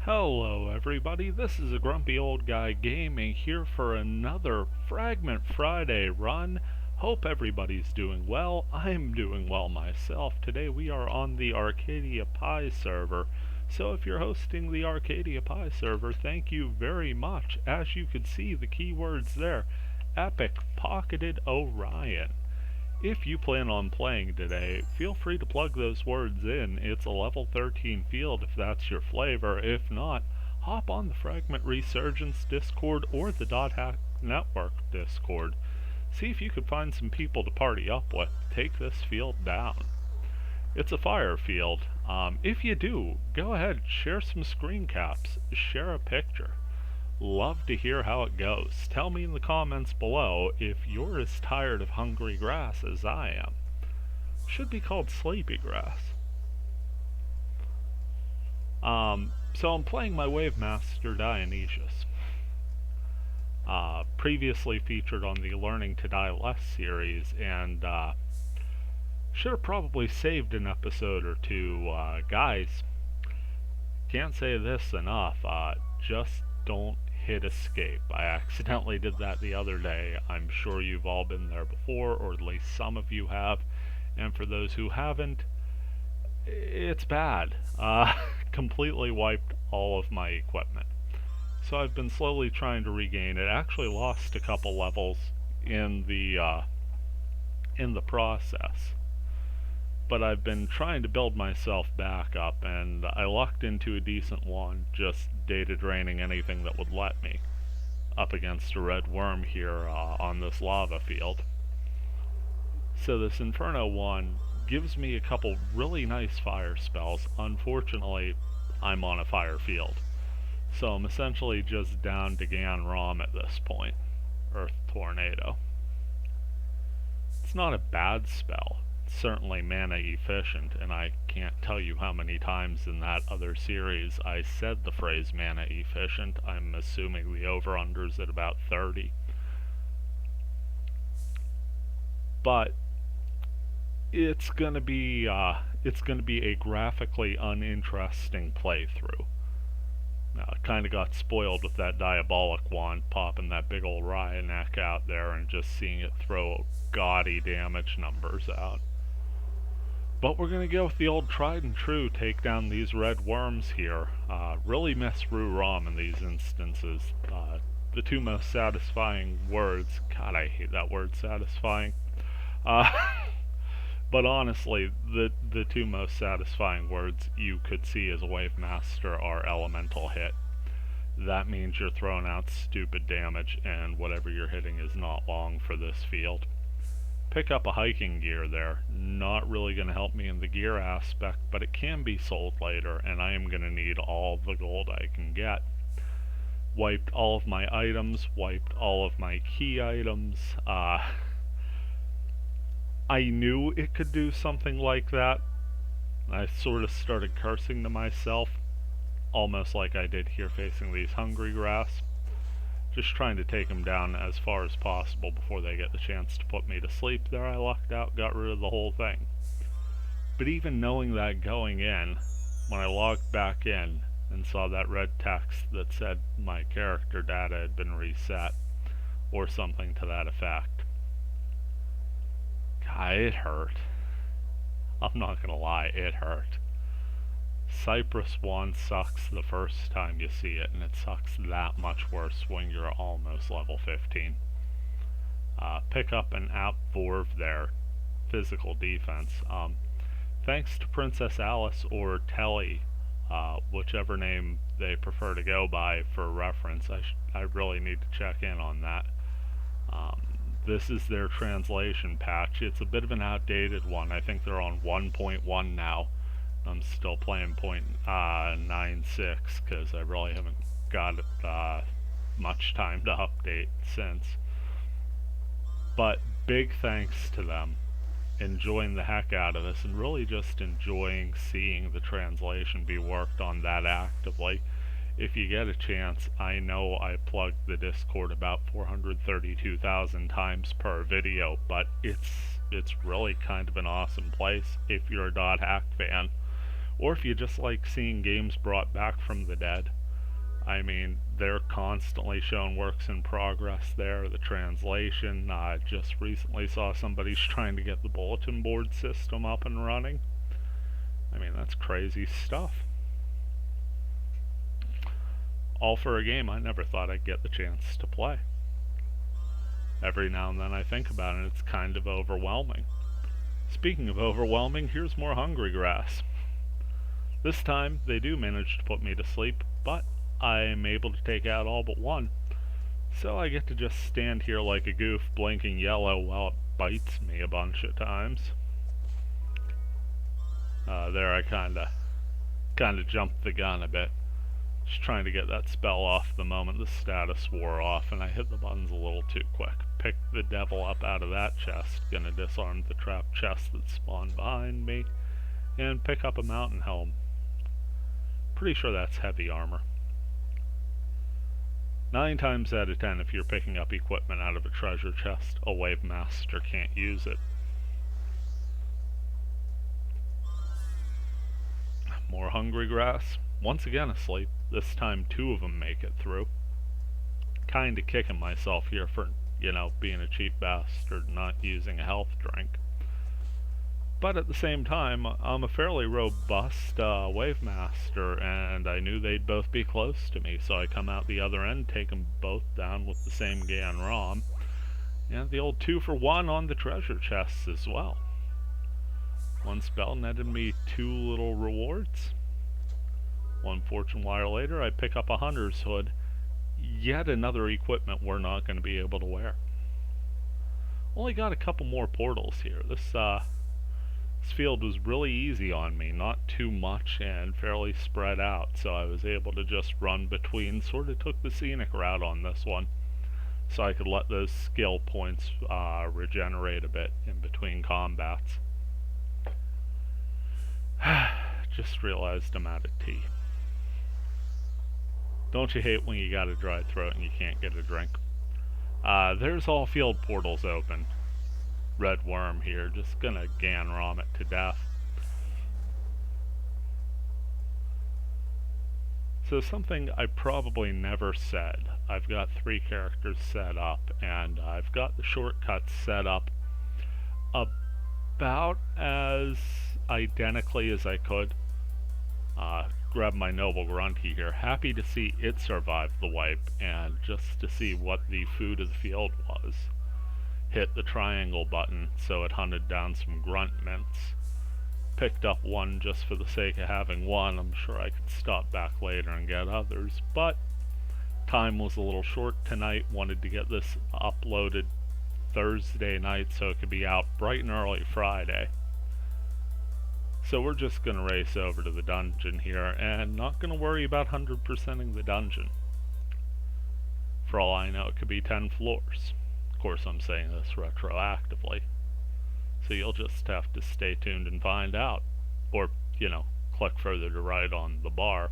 Hello everybody, this is a grumpy old guy gaming here for another Fragment Friday run. Hope everybody's doing well. I'm doing well myself. Today we are on the Arcadia Pi server. So if you're hosting the Arcadia Pi server, thank you very much. As you can see, the keywords there: Epic Pocketed Orion. If you plan on playing today, feel free to plug those words in. It's a level 13 field if that's your flavor. If not, hop on the Fragment Resurgence Discord or the .hack Network Discord. See if you could find some people to party up with. Take this field down. It's a fire field. If you do, go ahead, share some screen caps, share a picture. Love to hear how it goes. Tell me in the comments below if you're as tired of hungry grass as I am. Should be called sleepy grass. So I'm playing my Wavemaster Dionysius. Previously featured on the Learning to Die Less series, and should have probably saved an episode or two. Guys, can't say this enough. Just don't hit escape. I accidentally did that the other day. I'm sure you've all been there before, or at least some of you have. And for those who haven't, it's bad. Completely wiped all of my equipment. So I've been slowly trying to regain it. Actually lost a couple levels in the process. But I've been trying to build myself back up, and I lucked into a decent one, just data draining anything that would let me, up against a red worm here on this lava field. So this Inferno one gives me a couple really nice fire spells. Unfortunately, I'm on a fire field, so I'm essentially just down to Gan Rom at this point. Earth Tornado. It's not a bad spell. Certainly mana efficient, and I can't tell you how many times in that other series I said the phrase mana efficient. I'm assuming the over-under's at about 30. But it's gonna be a graphically uninteresting playthrough. I kind of got spoiled with that Diabolic wand popping that big old Orion neck out there and just seeing it throw gaudy damage numbers out. But we're going to go with the old tried and true, take down these red worms here. Really miss Rue Rom in these instances. The two most satisfying words, God, I hate that word, satisfying. But honestly, the two most satisfying words you could see as a Wavemaster are elemental hit. That means you're throwing out stupid damage, and whatever you're hitting is not long for this field. Pick up a hiking gear there. Not really going to help me in the gear aspect, but it can be sold later, and I am going to need all the gold I can get. Wiped all of my items, wiped all of my key items. I knew it could do something like that. I sort of started cursing to myself, almost like I did here facing these hungry grass. Just trying to take them down as far as possible before they get the chance to put me to sleep. There I lucked out, got rid of the whole thing. But even knowing that going in, when I logged back in and saw that red text that said my character data had been reset, or something to that effect, God, it hurt. I'm not gonna lie, it hurt. Cypress Wand sucks the first time you see it, and it sucks that much worse when you're almost level 15. Pick up an App Vorv there, physical defense. Thanks to Princess Alice or Telly, whichever name they prefer to go by for reference. I really need to check in on that. This is their translation patch. It's a bit of an outdated one. I think they're on 1.1 now. I'm still playing 0.96 because I really haven't got much time to update since. But big thanks to them. Enjoying the heck out of this, and really just enjoying seeing the translation be worked on that actively. If you get a chance, I know I plugged the Discord about 432,000 times per video, but it's really kind of an awesome place if you're a .hack fan. Or if you just like seeing games brought back from the dead. I mean, they're constantly showing works in progress there. The translation, I just recently saw somebody's trying to get the bulletin board system up and running. I mean, that's crazy stuff. All for a game I never thought I'd get the chance to play. Every now and then I think about it, and it's kind of overwhelming. Speaking of overwhelming, here's more hungry grass. This time, they do manage to put me to sleep, but I'm able to take out all but one. So I get to just stand here like a goof, blinking yellow while it bites me a bunch of times. There I kinda jumped the gun a bit. Just trying to get that spell off the moment the status wore off, and I hit the buttons a little too quick. Pick the devil up out of that chest, gonna disarm the trap chest that spawned behind me, and pick up a mountain helm. Pretty sure that's heavy armor. 9 times out of 10, if you're picking up equipment out of a treasure chest, a Wavemaster can't use it. More hungry grass. Once again asleep. This time 2 of them make it through. Kinda kicking myself here for, being a cheap bastard, not using a health drink. But at the same time, I'm a fairly robust Wavemaster, and I knew they'd both be close to me, so I come out the other end, take them both down with the same Gan ROM, and the old 2 for 1 on the treasure chests as well. One spell netted me 2 little rewards. 1 fortune wire later, I pick up a hunter's hood. Yet another equipment we're not going to be able to wear. Only got a couple more portals here. This field was really easy on me, not too much and fairly spread out, so I was able to just run between, sort of took the scenic route on this one, so I could let those skill points regenerate a bit in between combats. Just realized I'm out of tea. Don't you hate when you got a dry throat and you can't get a drink? There's all field portals open. Red worm here, just gonna Gan ROM it to death. So something I probably never said. I've got 3 characters set up, and I've got the shortcuts set up about as identically as I could. Grab my noble grunty here. Happy to see it survive the wipe, and just to see what the food of the field was. Hit the triangle button, so it hunted down some grunt mints. Picked up 1 just for the sake of having 1. I'm sure I could stop back later and get others, but time was a little short tonight. Wanted to get this uploaded Thursday night so it could be out bright and early Friday. So we're just going to race over to the dungeon here, and not going to worry about 100%ing the dungeon. For all I know, it could be 10 floors. Of course, I'm saying this retroactively. So you'll just have to stay tuned and find out. Or, click further to right on the bar.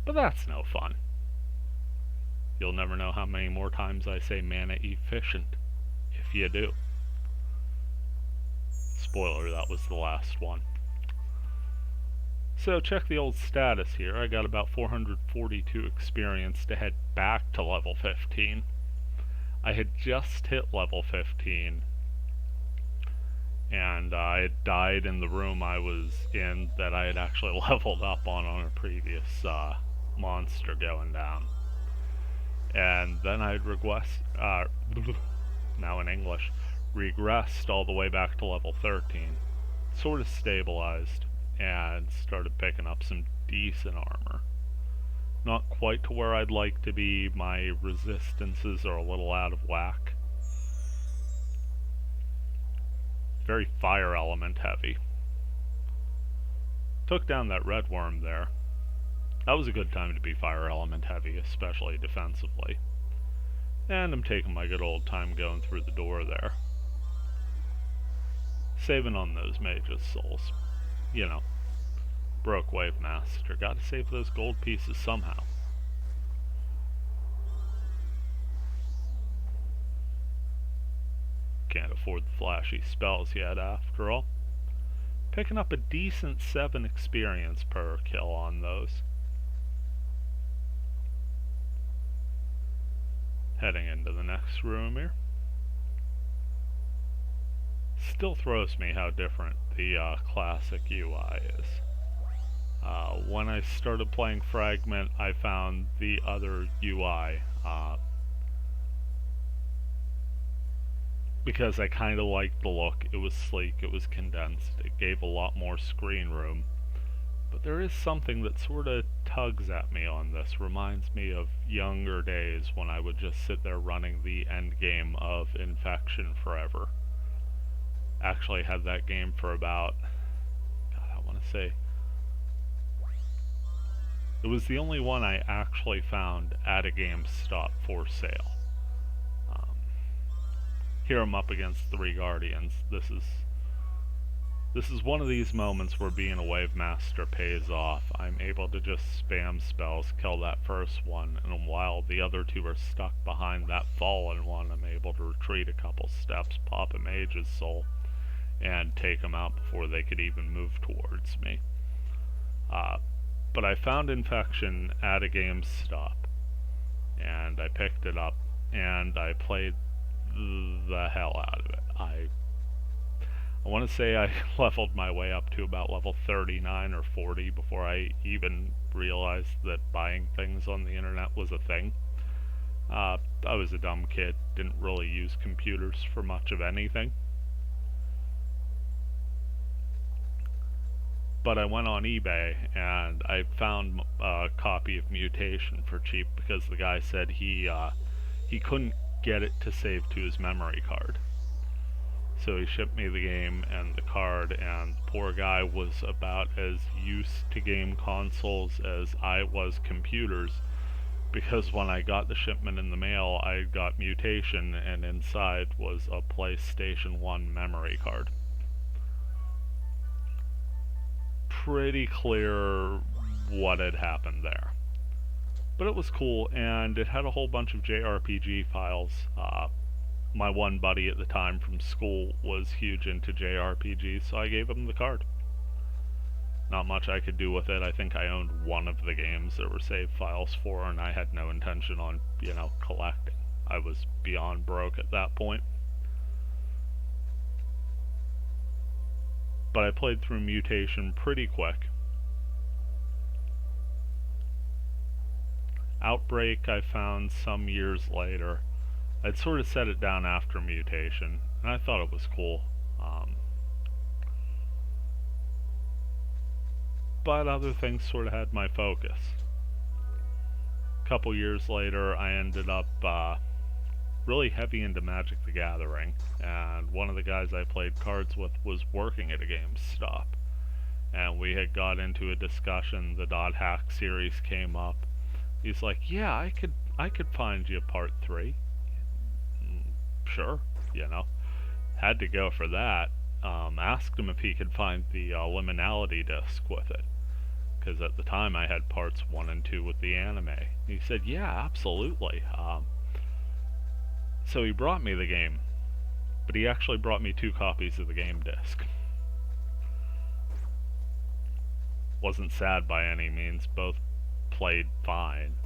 But that's no fun. You'll never know how many more times I say mana efficient, if you do. Spoiler, that was the last one. So check the old status here. I got about 442 experience to head back to level 15. I had just hit level 15, and I had died in the room I was in that I had actually leveled up on a previous monster going down. And then I'd now in English, regressed all the way back to level 13, sort of stabilized, and started picking up some decent armor. Not quite to where I'd like to be. My resistances are a little out of whack. Very fire element heavy. Took down that red worm there. That was a good time to be fire element heavy, especially defensively. And I'm taking my good old time going through the door there. Saving on those mages' souls. Broke Wavemaster. Gotta save those gold pieces somehow. Can't afford the flashy spells yet, after all. Picking up a decent 7 experience per kill on those. Heading into the next room here. Still throws me how different the classic UI is. When I started playing Fragment, I found the other UI, because I kind of liked the look. It was sleek, it was condensed, it gave a lot more screen room. But there is something that sort of tugs at me on this. Reminds me of younger days when I would just sit there running the end game of Infection forever. Actually had that game for about, God, I want to say, it was the only one I actually found at a GameStop for sale. Here I'm up against 3 Guardians. This is one of these moments where being a Wavemaster pays off. I'm able to just spam spells, kill that first one, and while the other 2 are stuck behind that fallen one, I'm able to retreat a couple steps, pop a mage's soul, and take them out before they could even move towards me. But I found Infection at a GameStop, and I picked it up, and I played the hell out of it. I want to say I leveled my way up to about level 39 or 40 before I even realized that buying things on the internet was a thing. I was a dumb kid, didn't really use computers for much of anything. But I went on eBay and I found a copy of Mutation for cheap because the guy said he couldn't get it to save to his memory card. So he shipped me the game and the card, and the poor guy was about as used to game consoles as I was computers, because when I got the shipment in the mail, I got Mutation, and inside was a PlayStation 1 memory card. Pretty clear what had happened there. But it was cool, and it had a whole bunch of JRPG files. My one buddy at the time from school was huge into JRPGs, so I gave him the card. Not much I could do with it. I think I owned one of the games there were save files for, and I had no intention on, collecting. I was beyond broke at that point. But I played through Mutation pretty quick. Outbreak I found some years later. I'd sort of set it down after Mutation, and I thought it was cool. But other things sort of had my focus. A couple years later, I ended up really heavy into Magic the Gathering, and one of the guys I played cards with was working at a GameStop, and we had got into a discussion. The Dot Hack series came up. He's like, "Yeah, I could find you part 3." Sure, had to go for that. Asked him if he could find the liminality disc with it, because at the time I had parts 1 and 2 with the anime. He said, "Yeah, absolutely." So he brought me the game, but he actually brought me 2 copies of the game disc. Wasn't sad by any means, both played fine.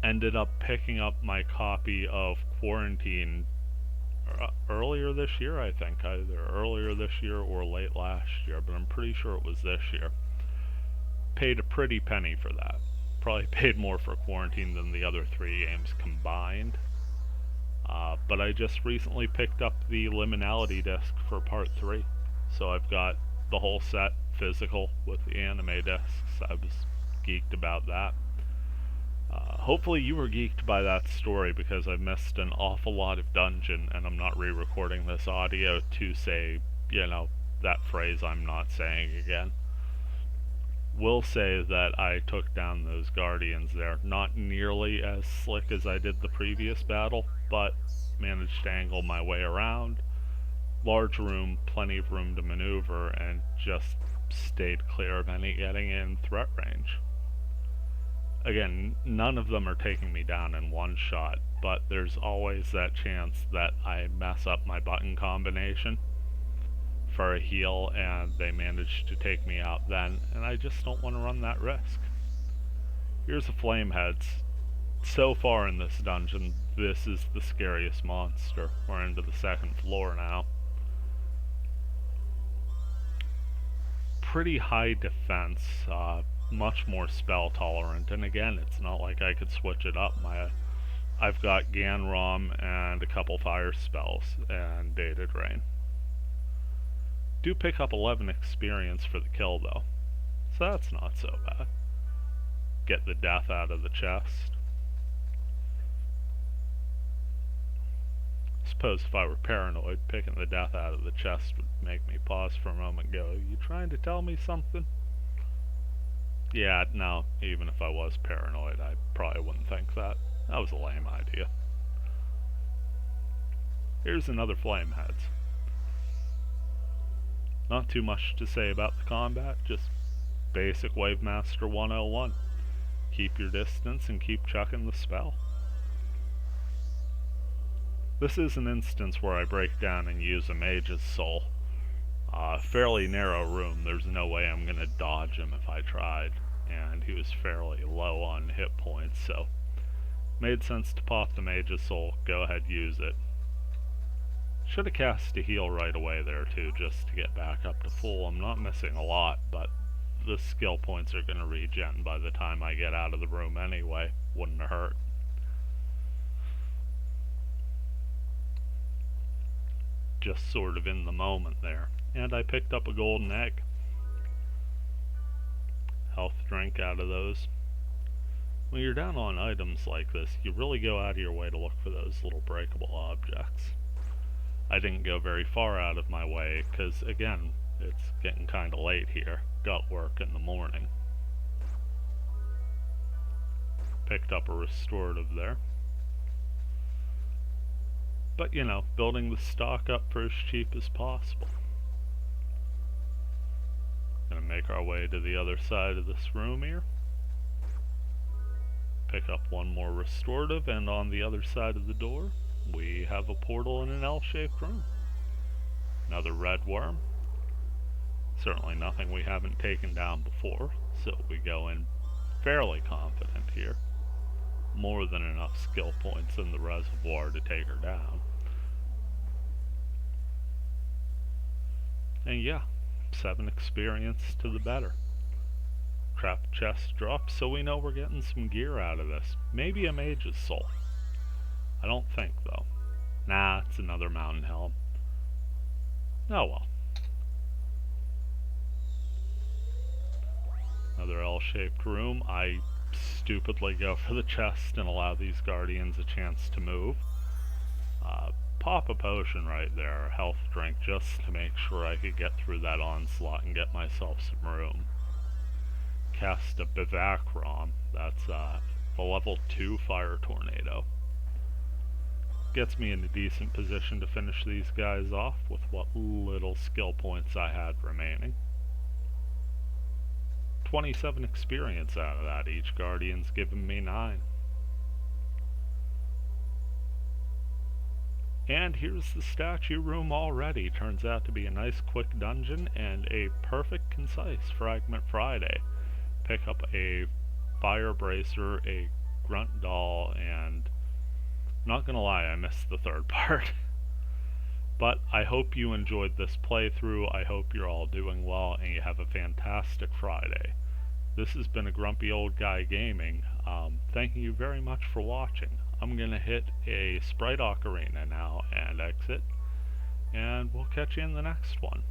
Ended up picking up my copy of Quarantine earlier this year, I think. Either earlier this year or late last year, but I'm pretty sure it was this year. Paid a pretty penny for that. Probably paid more for Quarantine than the other 3 games combined. But I just recently picked up the liminality disc for part 3. So I've got the whole set physical with the anime discs. I was geeked about that. Hopefully you were geeked by that story, because I missed an awful lot of dungeon, and I'm not re-recording this audio to say, that phrase I'm not saying again. Will say that I took down those Guardians there. Not nearly as slick as I did the previous battle, but managed to angle my way around. Large room, plenty of room to maneuver, and just stayed clear of any getting in threat range. Again, none of them are taking me down in one shot, but there's always that chance that I mess up my button combination for a heal and they manage to take me out then, and I just don't want to run that risk. Here's the Flameheads. So far in this dungeon, this is the scariest monster. We're into the second floor now. Pretty high defense, much more spell tolerant, and again, it's not like I could switch it up. I've got Ganrom and a couple fire spells and Data Drain. Do pick up 11 experience for the kill though, so that's not so bad. Get the death out of the chest. Suppose if I were paranoid, picking the death out of the chest would make me pause for a moment and go, you trying to tell me something? Yeah, no, even if I was paranoid, I probably wouldn't think that. That was a lame idea. Here's another Flameheads. Not too much to say about the combat, just basic Wavemaster 101. Keep your distance and keep chucking the spell. This is an instance where I break down and use a mage's soul. Fairly narrow room, there's no way I'm going to dodge him if I tried, and he was fairly low on hit points, so made sense to pop the mage's soul, go ahead use it. Should have cast a heal right away there too, just to get back up to full. I'm not missing a lot, but the skill points are going to regen by the time I get out of the room anyway. Wouldn't have hurt. Just sort of in the moment there. And I picked up a golden egg. Health drink out of those. When you're down on items like this, you really go out of your way to look for those little breakable objects. I didn't go very far out of my way, because again, it's getting kinda late here. Got work in the morning. Picked up a restorative there. But you know, building the stock up for as cheap as possible. Gonna make our way to the other side of this room here. Pick up one more restorative, and on the other side of the door, we have a portal in an L-shaped room. Another red worm. Certainly nothing we haven't taken down before, so we go in fairly confident here. More than enough skill points in the reservoir to take her down. And yeah, 7 experience to the better. Trap chest drop, so we know we're getting some gear out of this. Maybe a mage's soul. I don't think though. Nah, it's another mountain helm. Oh well. Another L-shaped room. I stupidly go for the chest and allow these guardians a chance to move. Pop a potion right there, health drink, just to make sure I could get through that onslaught and get myself some room. Cast a Bivacrom, that's the level 2 fire tornado. Gets me in a decent position to finish these guys off with what little skill points I had remaining. 27 experience out of that, each guardian's given me 9. And here's the statue room already. Turns out to be a nice quick dungeon and a perfect concise Fragment Friday. Pick up a fire bracer, a grunt doll, and not gonna lie, I missed the third part. But I hope you enjoyed this playthrough. I hope you're all doing well and you have a fantastic Friday. This has been a Grumpy Old Guy Gaming. Thank you very much for watching. I'm gonna hit a Sprite Ocarina now and exit, and we'll catch you in the next one.